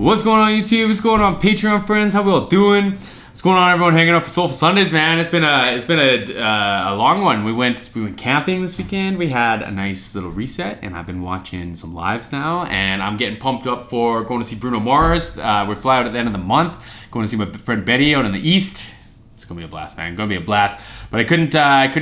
What's going on YouTube? What's going on Patreon friends? How we all doing? What's going on everyone hanging out for Soulful Sundays, man? It's been a long one. We went camping this weekend. We had a nice little reset, and I've been watching some lives now, and I'm getting pumped up for going to see Bruno Mars. We fly out at the end of the month, going to see my friend Betty out in the east. It's gonna be a blast, man. Gonna be a blast. But I couldn't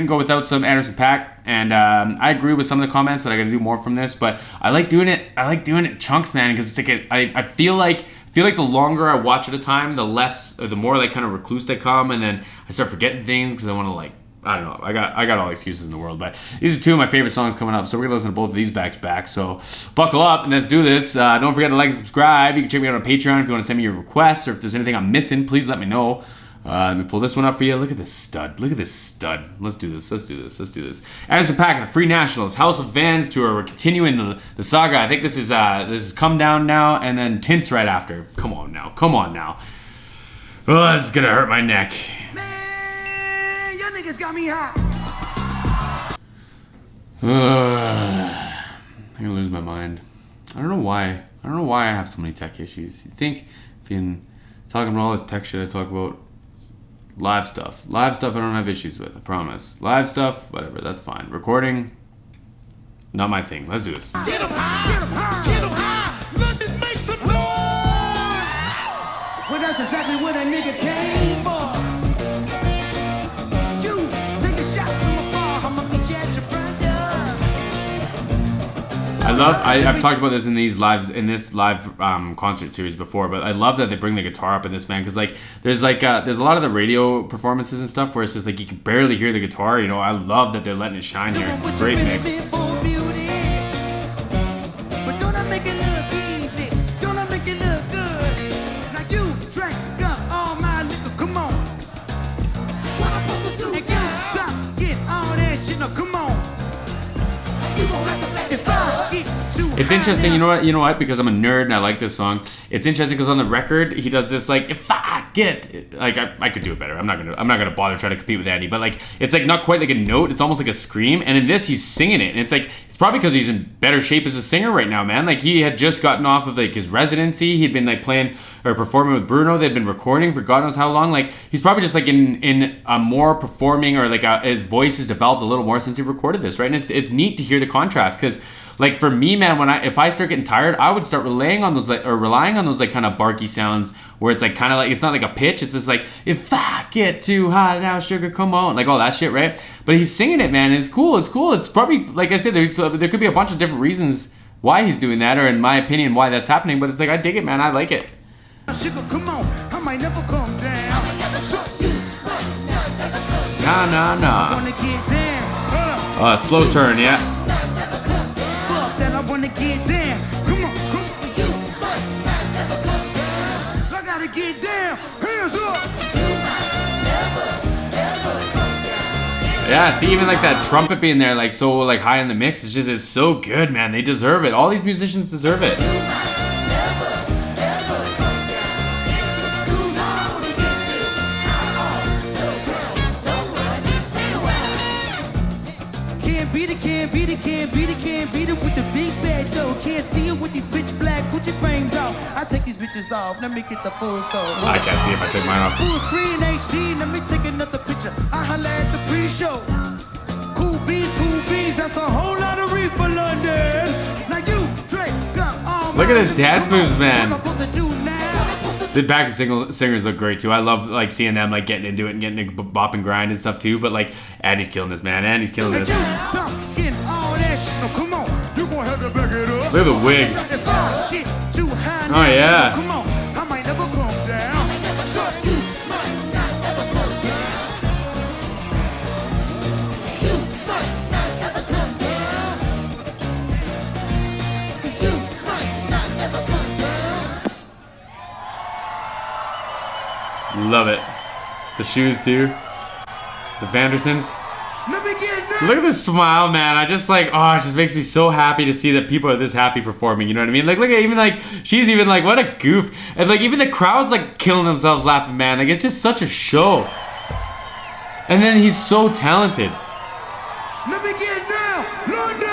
go without some Anderson Paak, and I agree with some of the comments that I gotta do more from this. But I like doing it chunks, man, because it's like I feel like the longer I watch at a time, the less or the more like kind of recluse I come, and then I start forgetting things because I want to like. I don't know. I got all the excuses in the world, but these are two of my favorite songs coming up, so we're gonna listen to both of these back to back. So buckle up and let's do this. Don't forget to like and subscribe. You can check me out on Patreon if you want to send me your requests, or if there's anything I'm missing, please let me know. Let me pull this one up for you. Look at this stud. Let's do this. Anderson Paak and the Free Nationals House of Vans tour. We're continuing the saga. I think this is Come Down now, and then Tints right after. Come on now. Oh, this is gonna hurt my neck. Man, y'all niggas got me hot. I'm gonna lose my mind. I don't know why I have so many tech issues. You think being talking about all this tech shit I talk about. Live stuff I don't have issues with, I promise. Live stuff, whatever, that's fine. Recording, not my thing. Let's do this. Get 'em high, let this make some noise. Well, that's exactly what a nigga came for. You take a shot from afar, I'ma meet you at your front door. I've talked about this in these lives, in this live concert series before, but I love that they bring the guitar up in this, man, because there's a lot of the radio performances and stuff where it's just like you can barely hear the guitar. You know, I love that they're letting it shine here. Great mix. But don't I make it look easy? Don't I make it look good? Now you drank up all my liquor, come on. What I'm supposed to do? And get all that shit, no, come on. You gon' have to back if I get too It's interesting, you know what? Because I'm a nerd and I like this song. It's interesting because on the record he does this like, if I get like I could do it better. I'm not gonna bother trying to compete with Andy, but like it's like not quite like a note. It's almost like a scream. And in this he's singing it, and it's like it's probably because he's in better shape as a singer right now, man. Like he had just gotten off of like his residency. He'd been like playing or performing with Bruno. They'd been recording for God knows how long. Like he's probably just like in a more performing or like his voice has developed a little more since he recorded this, right? And it's neat to hear the contrast because. Like for me, man, if I start getting tired, I would start relying on those like kind of barky sounds where it's like kind of like it's not like a pitch. It's just like if I get too high now, sugar, come on, like all that shit, right? But he's singing it, man. It's cool. It's probably like I said, there could be a bunch of different reasons why he's doing that, or in my opinion, why that's happening. But it's like I dig it, man. I like it. Sugar, come on, I might never come down. Nah. Wanna get down. Slow turn, yeah. That I wanna get down. Come on. I gotta get down. Hands up. Yeah, see, even like that trumpet being there, like so like high in the mix, it's so good, man. They deserve it. All these musicians deserve it. Can't beat it with the big bad dough. Can't see it with these bitch black Gucci frames out. I take these bitches off, let me get the full scope. I can't see if I take mine off. Full screen HD, let me take another picture. I holla at the pre-show. Cool beans, that's a whole lot of reefer, London. Now you drink up all. Look at his dance moves, man. What am I supposed to do now? The backing singers look great too. I love like seeing them like getting into it and getting into bop and grind and stuff too. But like Andy's killing this, man. Andy's killing this. Look at the wig. Oh yeah. Come on, I might never come down. Love it. The shoes too. The Vandersons. Let me get down. Look at this smile, man. I just like, oh, it just makes me so happy to see that people are this happy performing. You know what I mean? Like, look at even like, she's even like, what a goof. And like, even the crowd's like killing themselves laughing, man. Like, it's just such a show. And then he's so talented. Let me get down, London.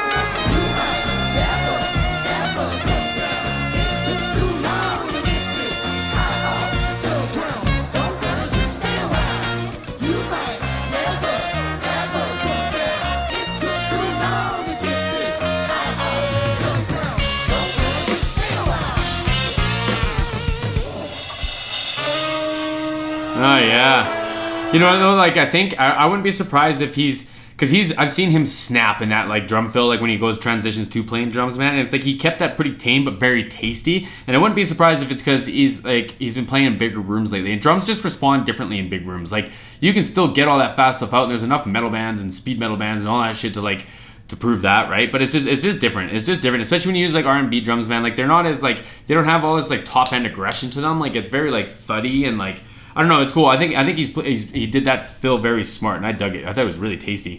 Oh yeah. You know, though, like I think I wouldn't be surprised if because I've seen him snap in that like drum fill, like when he goes transitions to playing drums, man. And it's like he kept that pretty tame but very tasty. And I wouldn't be surprised if it's because he's been playing in bigger rooms lately. And drums just respond differently in big rooms. Like you can still get all that fast stuff out, and there's enough metal bands and speed metal bands and all that shit to prove that, right? But it's just different. It's just different, especially when you use like R&B drums, man. Like they're not as like they don't have all this like top end aggression to them. Like it's very like thuddy and like. I don't know. It's cool. I think he did that fill very smart, and I dug it. I thought it was really tasty.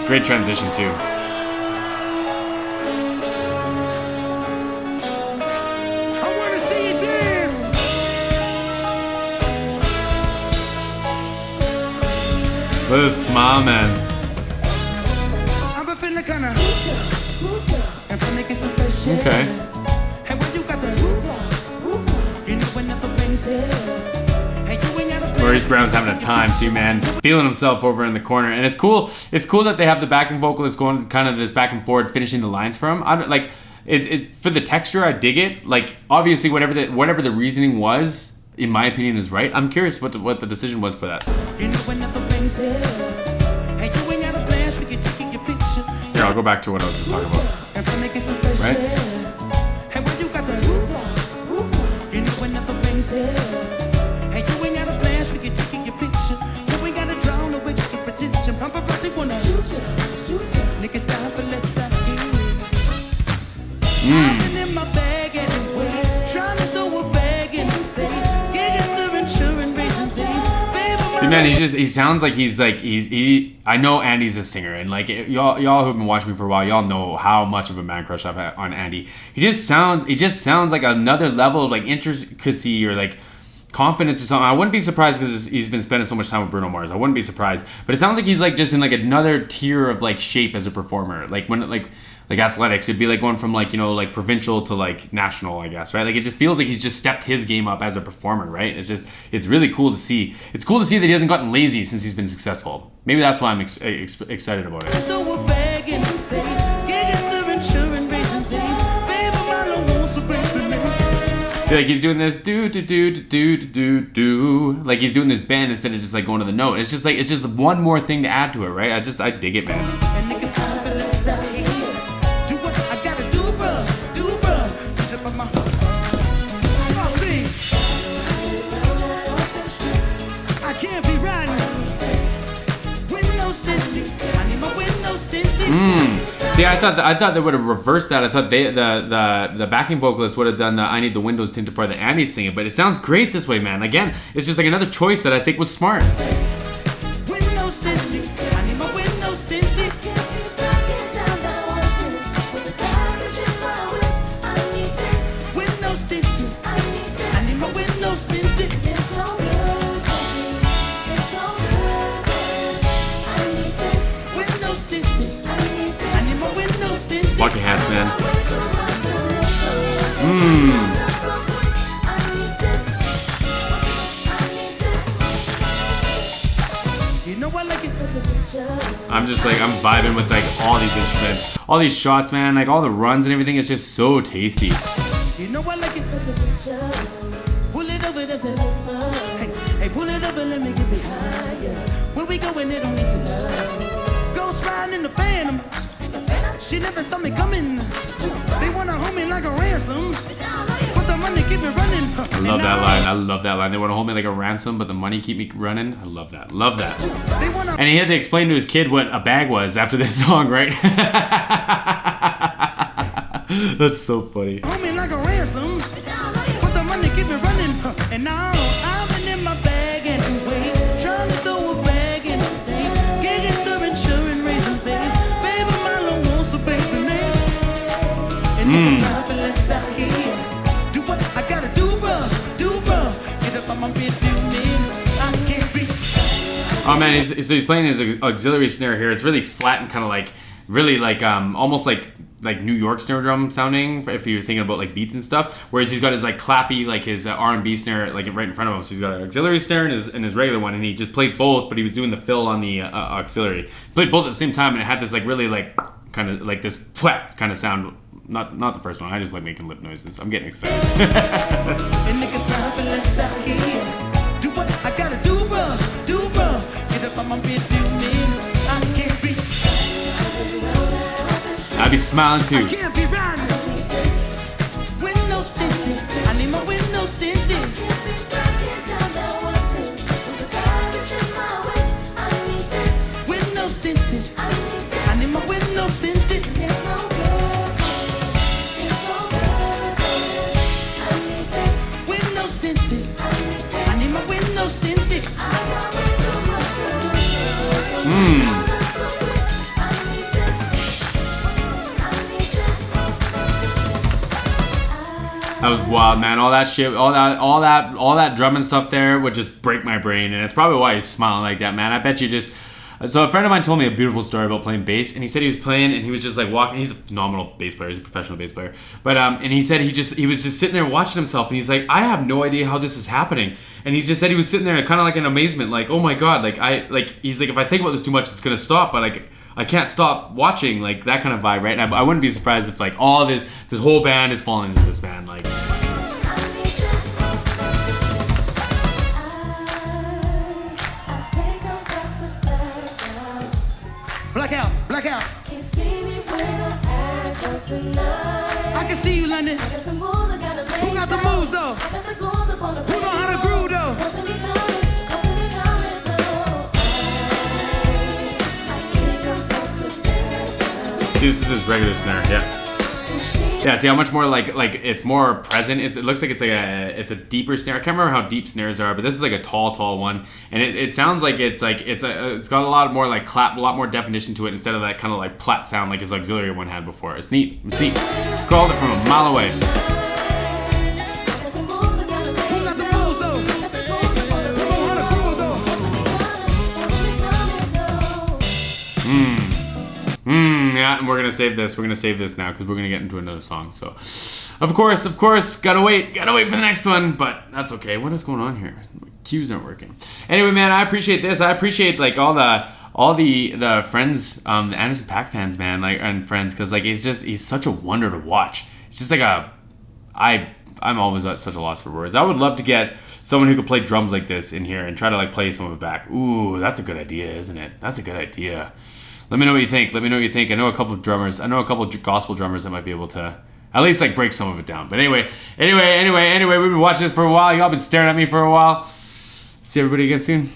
Great transition too. I wanna see you dance. Look at this smile, man. I've been feeling kinda. And for making some fresh shit. Okay. Hey, when you got the you know whenever brings it. Hey, you ain't got a Maurice Brown's having a time too, man. Feeling himself over in the corner, and it's cool. It's cool that they have the backing vocalist going kind of this back and forward, finishing the lines for him. I don't like it for the texture. I dig it. Like obviously, whatever the reasoning was, in my opinion, is right. I'm curious what the decision was for that. You know whenever brings it. Hey, you ain't got a flash, we can take your picture. Here, I'll go back to what I was just talking about. And for making some fresh Right? shit. Hey, when you got the you know whenever brings it. Hey, you ain't got a flash, we can take your picture. You ain't got a drone, no extra pretension. Paparazzi wanna shoot ya. Niggas down for less I I've been in my bag anyway, trying to throw a bag in the safe. Gigging to insurance, raising things. Baby, See, man, he sounds like he's I know Andy's a singer, and like y'all who've been watching me for a while, y'all know how much of a man crush I've had on Andy. He just sounds like another level of like intricacy or like confidence or something. I wouldn't be surprised because he's been spending so much time with Bruno Mars. I wouldn't be surprised, but it sounds like he's like just in like another tier of like shape as a performer. Like when like athletics, it'd be like going from like, you know, like provincial to like national, I guess, right? Like it just feels like he's just stepped his game up as a performer, right? It's really cool to see. It's cool to see that he hasn't gotten lazy since he's been successful. Maybe that's why I'm excited about it. throw a bag in the safe. Gigging to insurance, raising things. Baby, my love wants to break the news. See, like he's doing this do, like he's doing this bend instead of just like going to the note. It's just one more thing to add to it, right? I dig it, man. And niggas time for less out here. Do what I gotta do, bruh. Get up on my I'll sing. I can't be riding. Windows tinted. I need my windows tinted. See, I thought they would have reversed that. I thought the backing vocalist would have done the I need the windows tinted part that Andy's singing, but it sounds great this way, man. Again, it's just like another choice that I think was smart. Windows tinted. I need my windows tinted. Windows tinted. I need my windows tinted. Windows tinted. I need my windows tinted. Bucket hats, man. You know I like it. I'm just like, I'm vibing with like all these instruments, all these shots, man, like all the runs and everything. It's just so tasty. You know I like it. Pull it over, that's it. Hey, pull it over, let me get behind ya. Where we going, it don't need to know. Ghost riding in the phantom. She never saw me coming. They wanna hold me like a ransom. But the money keep me running. I love that line. I love that line. They want to hold me like a ransom, but the money keep me running. I love that. Love that. They wanna And he had to explain to his kid what a bag was after this song, right? That's so funny. hold me like a ransom. But the money keep me running. And now I've been in my bag anyway. Trying to throw a bag in the safe. Gigging to insurance, raising things. Baby, my love wants a baby man. And it's time for less out here. Do what I gotta do, bruh. Get up on my bed, you mean I can't be. Oh man, he's playing his auxiliary snare here. It's really flat and kind of like, really like almost like New York snare drum sounding. If you're thinking about like beats and stuff, whereas he's got his like clappy, like his R&B snare like right in front of him. So he's got an auxiliary snare and his regular one, and he just played both, but he was doing the fill on the auxiliary. He played both at the same time, and it had this like really like kind of like this pwah kind of sound. Not the first one. I just like making lip noises. I'm getting excited. And niggas laughing, let's out here. Do what I gotta do, bruh. Get up on my bed, I can't be. I'd be smiling too. I can't be riding. Window tinted. I need my window tinted. Window tinted. I need my window tinted. Windows tinted. I need my windows tinted. That was wild, man. All that shit, all that drumming stuff there would just break my brain, and it's probably why he's smiling like that, man. I bet you just. So a friend of mine told me a beautiful story about playing bass, and he said he was playing, and he was just like walking. He's a phenomenal bass player. He's a professional bass player. But and he said he was just sitting there watching himself, and he's like, I have no idea how this is happening. And he just said he was sitting there kind of like in amazement, like, oh my god, he's like, if I think about this too much, it's gonna stop, but like. I can't stop watching, like that kind of vibe, right? And I wouldn't be surprised if like all this whole band is falling into this band, like. Blackout. I can see you, London. Who got the moves though? Who know how to groove though? See, this is his regular snare, yeah. See how much more like it's more present. It looks like it's a deeper snare. I can't remember how deep snares are, but this is like a tall one, and it sounds like it's got a lot more like clap, a lot more definition to it instead of that kind of like plat sound like his auxiliary one had before. It's neat. Called it from a mile away. Who got the moves though? Who know how to groove though? Yeah, and we're gonna save this. We're gonna save this now because we're gonna get into another song. So, of course, gotta wait for the next one. But that's okay. What is going on here? My cues aren't working. Anyway, man, I appreciate this. I appreciate like all the friends, the Anderson Paak fans, man, like and friends, because like he's such a wonder to watch. It's just like I'm always at such a loss for words. I would love to get someone who could play drums like this in here and try to like play some of it back. Ooh, that's a good idea, isn't it? That's a good idea. Let me know what you think. I know a couple of drummers. I know a couple of gospel drummers that might be able to at least like break some of it down. But anyway, we've been watching this for a while. Y'all been staring at me for a while. See everybody again soon.